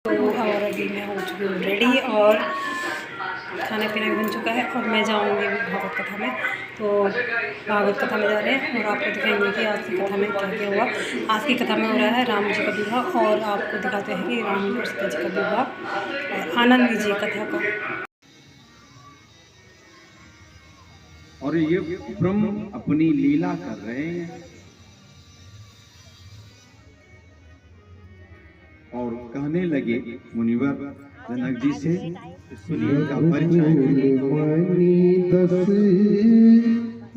तो और अभी मैं हो चुकी हूँ रेडी और खाना पीना भी बन चुका है और मैं जाऊँगी अभी भागवत कथा में। तो भागवत कथा में जा रहे हैं और आपको दिखाएंगे कि आज की कथा में क्या क्या हुआ। आज की कथा में हो रहा है राम जी का विवाह और आपको दिखाते हैं कि राम और सीता जी का विवाह और आनंद लीजिए कथा का। और ये ब्रह्म अपनी लीला कर रहे हैं और कहने लगे मुनिवर जनक जी से, सुनिए का परिचय।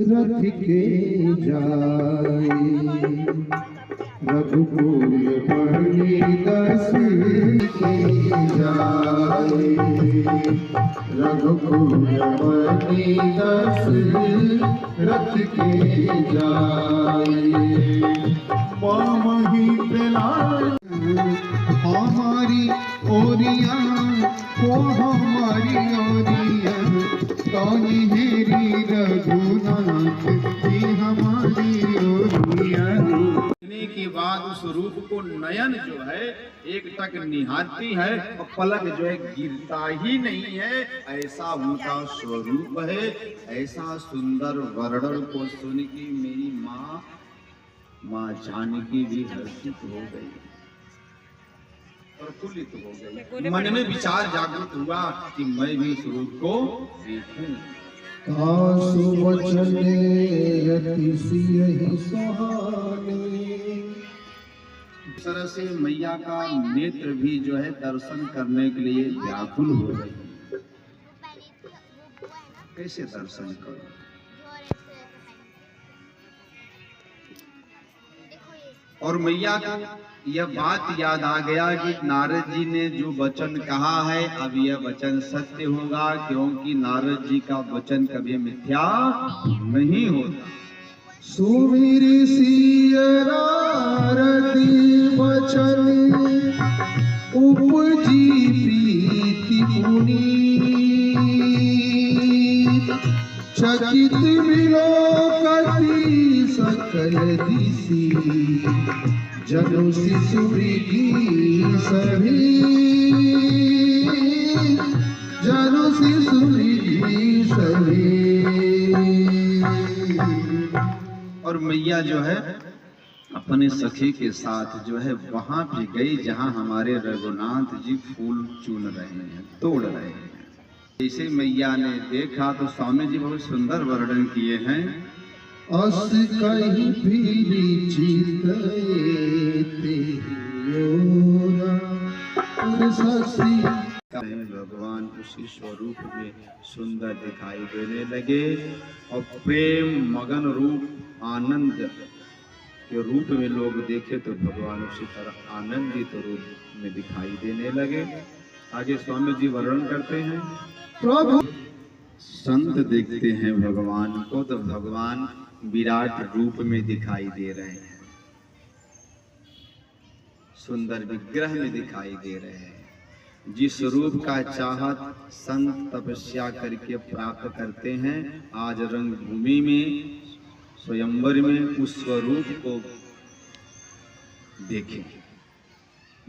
रथ के जाए रघुकुल मणि दशरथ के जाए रघुकुल मणि दशरथ के जाए पामहि बिलाए हमारी ओरिया को हमारी ओरिया कौन हेरी रघुनाथ की हमारी ओरिया। के बाद उस रूप को नयन जो है एक टक निहारती है और पलक जो है गिरता ही नहीं है। ऐसा उनका स्वरूप है। ऐसा सुंदर वर्णन को सुन के मेरी माँ जानकी भी हर्षित हो गई, प्रफुल्लित हो गई। मन में विचार जागृत हुआ कि मैं भी इस रूप को देखूं। इस तरह से मैया का नेत्र भी जो है दर्शन करने के लिए व्याकुल हो गई। कैसे दर्शन करूं? और मैया को यह बात याद आ गया कि नारद जी ने जो वचन कहा है अब यह वचन सत्य होगा, क्योंकि नारद जी का वचन कभी मिथ्या नहीं होता। सुमिर सिय नारद वचन उपजी प्रीति पुनीत चकित विलोकति सकल दिशि जनु शिशु मृगी सभी जनु शिशु मृगी सभी। और मैया जो है अपने सखी के साथ जो है वहां पे गई जहां हमारे रघुनाथ जी फूल चुन रहे हैं, तोड़ रहे हैं। इसे मैया ने देखा तो स्वामी जी बहुत सुंदर वर्णन किए हैं। अस कहीं फिरी भगवान उसी स्वरूप में सुंदर दिखाई देने लगे और प्रेम मगन रूप आनंद के रूप में लोग देखे तो भगवान उसी तरह आनंदित रूप में दिखाई देने लगे। आगे स्वामी जी वर्णन करते हैं। प्रभु संत देखते हैं भगवान को तो भगवान विराट रूप में दिखाई दे रहे हैं, सुंदर विग्रह में दिखाई दे रहे हैं। जिस रूप का चाहत संत तपस्या करके प्राप्त करते हैं, आज रंग भूमि में स्वयंवर में उस स्वरूप को देखें।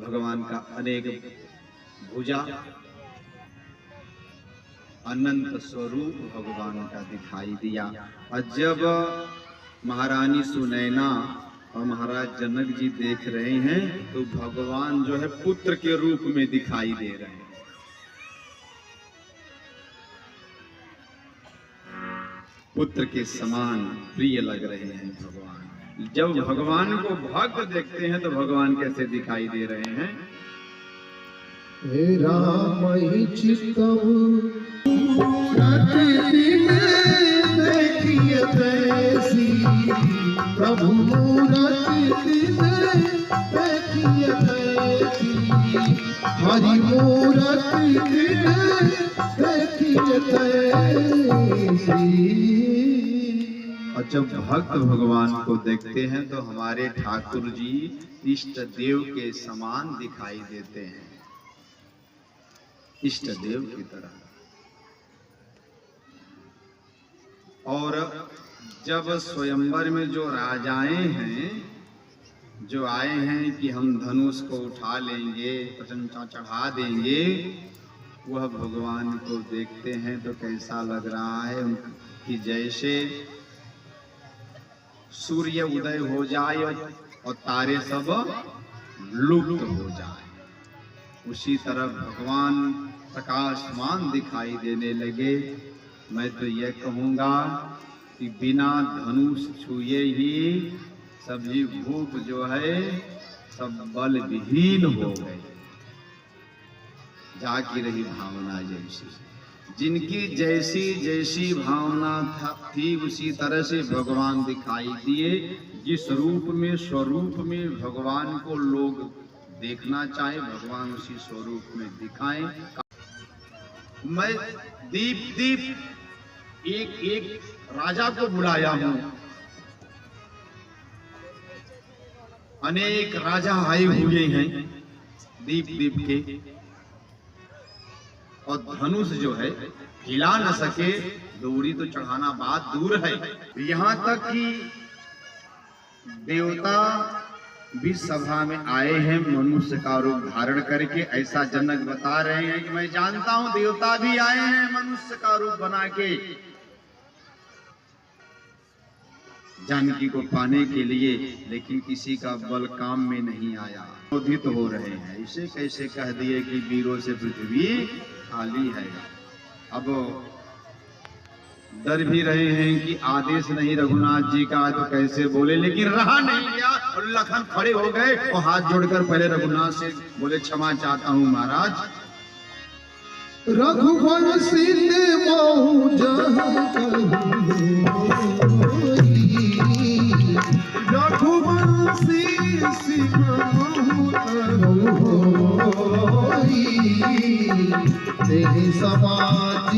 भगवान का अनेक भुजा अनंत स्वरूप भगवान का दिखाई दिया। और जब महारानी सुनैना और महाराज जनक जी देख रहे हैं तो भगवान जो है पुत्र के रूप में दिखाई दे रहे हैं। पुत्र के समान प्रिय लग रहे हैं भगवान। जब भगवान को भक्त देखते हैं तो भगवान कैसे दिखाई दे रहे हैं। हे राम ही चित्तव देखिए तैसी प्रभु मूरत देखिए तैसी हरि मूरत देखिए तैसी। और जब भक्त भगवान को देखते हैं तो हमारे ठाकुर जी इष्ट देव के समान दिखाई देते हैं, इष्ट देव की तरह। और जब स्वयंवर में जो राजाएं हैं जो आए हैं कि हम धनुष को उठा लेंगे, प्रशंसा चढ़ा देंगे, वह भगवान को देखते हैं तो कैसा लग रहा है कि जैसे सूर्य उदय हो जाए और तारे सब लुप्त हो जाए, उसी तरह भगवान प्रकाशमान दिखाई देने लगे। मैं तो यह कहूँगा कि बिना धनुष छुए ही सभी भूप जो है सब बल विहीन हो गए। जाकी रही भावना जैसी, जिनकी जैसी जैसी भावना थी उसी तरह से भगवान दिखाई दिए। जिस रूप में स्वरूप में भगवान को लोग देखना चाहे, भगवान उसी स्वरूप में दिखाएं। मैं दीप दीप एक एक राजा को बुलाया हूं, अनेक राजा आए हुए हैं दीप दीप के, और धनुष जो है हिला न सके, दूरी तो चढ़ाना बात दूर है। यहाँ तक कि देवता भी सभा में आए हैं मनुष्य का रूप धारण करके। ऐसा जनक बता रहे हैं कि मैं जानता हूं देवता भी आए हैं मनुष्य का रूप बना के जानकी को पाने के लिए, लेकिन किसी का बल काम में नहीं आया, क्रोधित हो रहे हैं। इसे कैसे कह दिए कि वीरों से पृथ्वी खाली है। अब डर भी रहे हैं कि आदेश नहीं रघुनाथ जी का तो कैसे बोले, लेकिन रहा नहीं गया और लखन खड़े हो गए और हाथ जोड़कर पहले रघुनाथ से बोले क्षमा चाहता हूं महाराज। रघुवंशी देवहु जहाँ रघुवंशी तेहि समाज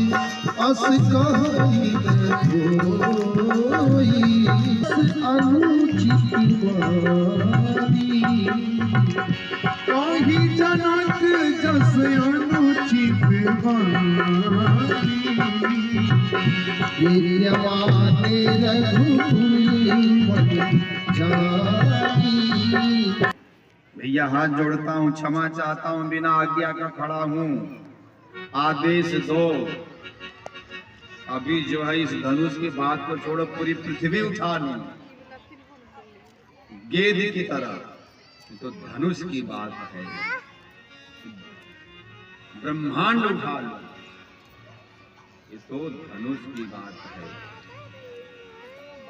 अस कहि अनुचित वारी कहि जनक जस अनुचित वारी वीर्यवाने रघुकुल जारी। भैया हाथ जोड़ता हूँ, क्षमा चाहता हूँ, बिना आज्ञा का खड़ा हूँ, आदेश दो। अभी जो है इस धनुष की बात को छोड़ो, पूरी पृथ्वी उठा लो गेंद की तरह, तो धनुष की बात है, ब्रह्मांड उठा लो, ये तो धनुष की बात है।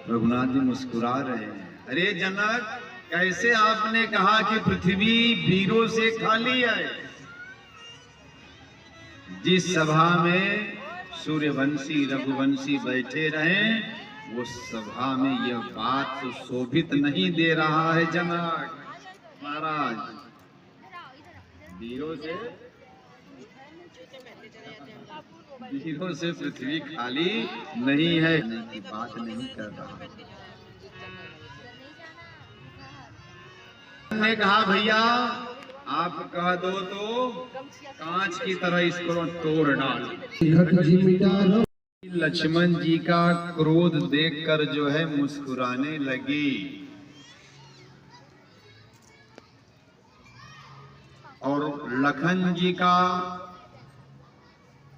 रघुनाथ जी मुस्कुरा रहे हैं। अरे जनक, कैसे आपने कहा कि पृथ्वी वीरों से खाली है? जिस सभा में सूर्यवंशी रघुवंशी बैठे रहे, वो सभा में यह बात तो शोभित नहीं दे रहा है जनक महाराज। वीरों से पृथ्वी खाली नहीं है की बात नहीं कर रहा। ने कहा भैया आप कह दो तो कांच की तरह इसको तोड़ डालो। लक्ष्मण जी का क्रोध देखकर जो है मुस्कुराने लगी, और लखन जी का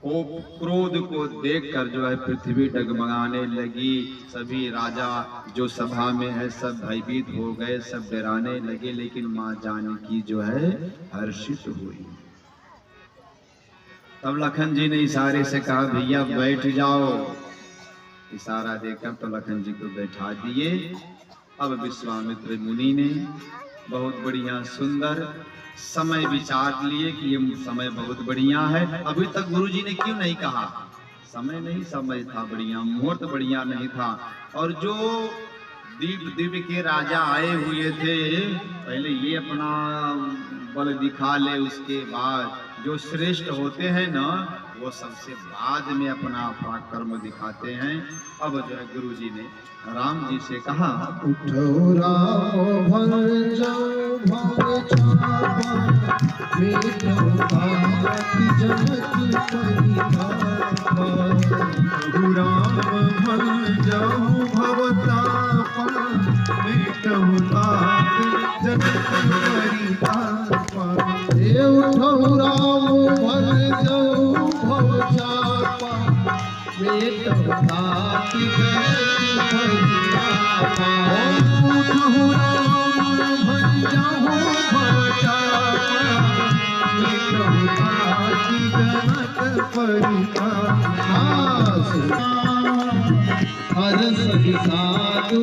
क्रोध को देखकर जो है पृथ्वी डगमगाने लगी। सभी राजा जो सभा में है सब भयभीत हो गए, सब डराने लगे, लेकिन मां जानकी जो है हर्षित हुई। तब लखन जी ने इशारे से कहा भैया बैठ जाओ। इशारा देकर तो लखन जी को बैठा दिए। अब विश्वामित्र मुनि ने बहुत बढ़िया सुंदर समय विचार लिए कि ये समय बहुत बढ़िया है। अभी तक गुरुजी ने क्यों नहीं कहा? समय नहीं, समय था बढ़िया, मुहूर्त बढ़िया नहीं था। और जो दिव्य के राजा आए हुए थे, पहले ये अपना बल दिखा ले, उसके बाद जो श्रेष्ठ होते हैं ना, वो सबसे बाद में अपना पराक्रम दिखाते हैं। अब जो है गुरुजी ने राम जी से कहा उठो राम भर जाओ भर छापा मेरा बात जनक परितापा। राम भर जाओ भवतापा मेरा बात बेटो ताकि जनक परितापा उठहु राम भज जाहु भवचापा बेटो ताकि जनक परितापा हर सखी साधु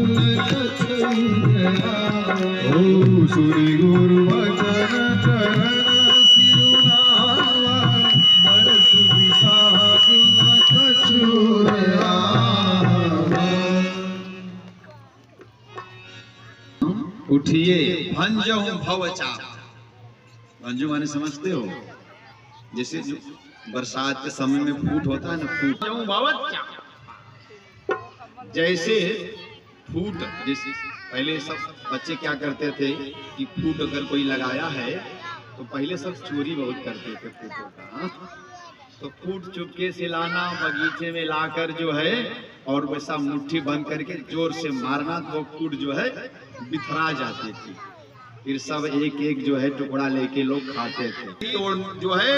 ओ सुरी गुरु वचन चरण सिरुनावा हर सखी साधु कछुआ उठिए भंजहु भवचाप। भंजो माने समझते हो, जैसे जो बरसात के समय में फूट होता है ना, फूट भवचाप। जैसे फूट, जैसे पहले सब बच्चे क्या करते थे कि फूट अगर कोई लगाया है तो पहले सब चोरी बहुत करते थे फूटों का। तो फूट चुपके से लाना, बगीचे में लाकर जो है और वैसा मुट्ठी बंद करके जोर से मारना, तो फूट जो है बिखरा जाती थी। फिर सब एक एक जो है टुकड़ा लेके लोग खाते थे। और जो है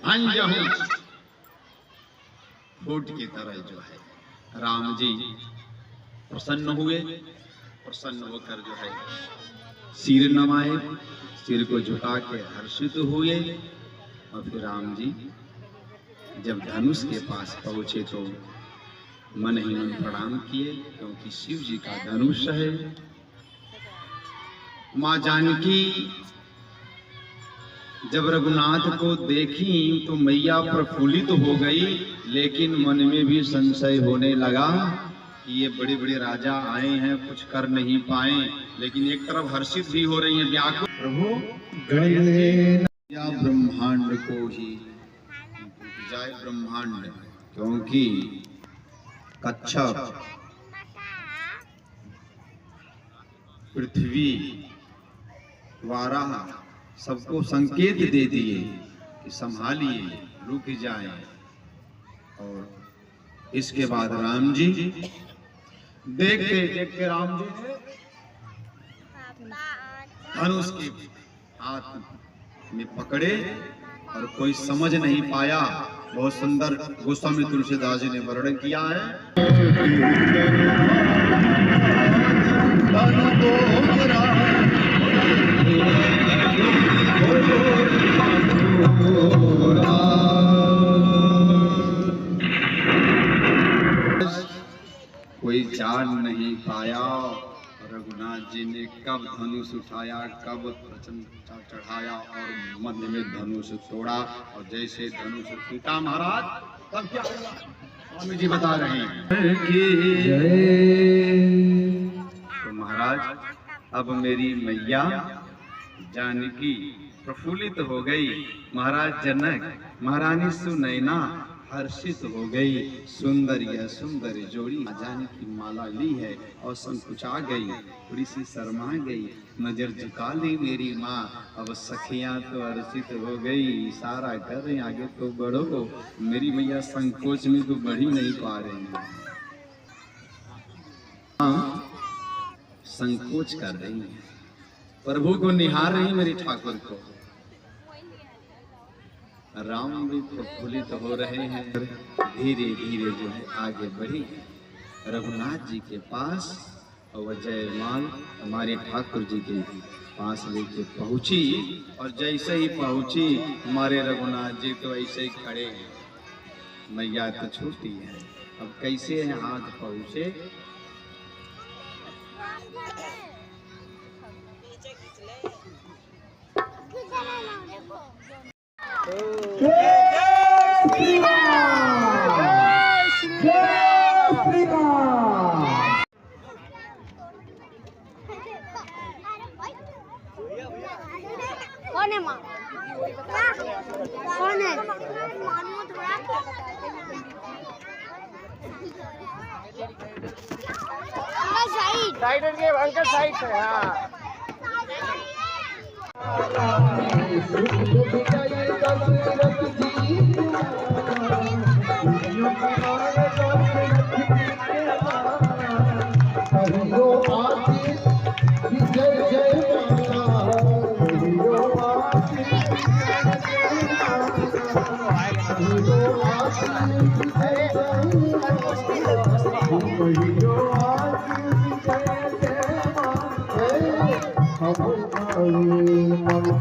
भंजहु फूट की तरह जो है राम जी प्रसन्न हुए। प्रसन्न होकर जो है सिर नवाए, सिर को झुका के हर्षित हुए। और फिर राम जी जब धनुष के पास पहुंचे तो मन ही मन प्रणाम किए, क्योंकि शिव जी का धनुष है। माँ जानकी जब रघुनाथ को देखी तो मैया प्रफुल्लित हो गई, लेकिन मन में भी संशय होने लगा कि ये बड़े बड़े राजा आए हैं, कुछ कर नहीं पाए, लेकिन एक तरफ हर्षित भी हो रही है, व्याकुल। प्रभु या ब्रह्मांड को ही जाए ब्रह्मांड, क्योंकि कच्छप, पृथ्वी, वाराह सबको संकेत दे दिए कि संभालिए, रुक जाए। और इसके बाद राम जी देखते देखते राम जी ने धनुष के हाथ में पकड़े और कोई समझ नहीं पाया। बहुत सुंदर गोस्वामी तुलसीदास जी ने वर्णन किया है। कोई जान नहीं पाया रघुनाथ जी ने कब धनुष उठाया, कब प्रचंड चढ़ाया और मध्य में धनुष तोड़ा। और जैसे धनुष टूटा महाराज, तब क्या हुआ स्वामी जी बता रहे हैं तो महाराज अब मेरी मैया जानकी प्रफुल्लित हो गई। महाराज जनक, महारानी सुनैना हर्षित हो गई। सुंदर यह सुंदर जोड़ी जानकी माला ली है और संकुचा गई, थोड़ी सी शर्मा गई, नजर झुका ली मेरी माँ। अब सखियां तो हर्षित हो गई, इशारा कर रही आगे तो बढ़ो। मेरी मैया संकोच में तो बढ़ ही नहीं पा रही है, संकोच कर रही है, प्रभु को निहार रही मेरी ठाकुर को। राम भी प्रफुल्लित हो रहे हैं, धीरे धीरे जो है आगे बढ़ी रघुनाथ जी के पास। और जयमाल हमारे ठाकुर जी के पास लेके पहुंची। और जैसे ही पहुंची हमारे रघुनाथ जी तो ऐसे ही खड़े हैं। मैया तो छोटी है, अब कैसे है हाथ पहुंचे। कौन है माँ? कौन है? साइड के अंकल साइड से। हाँ मंगल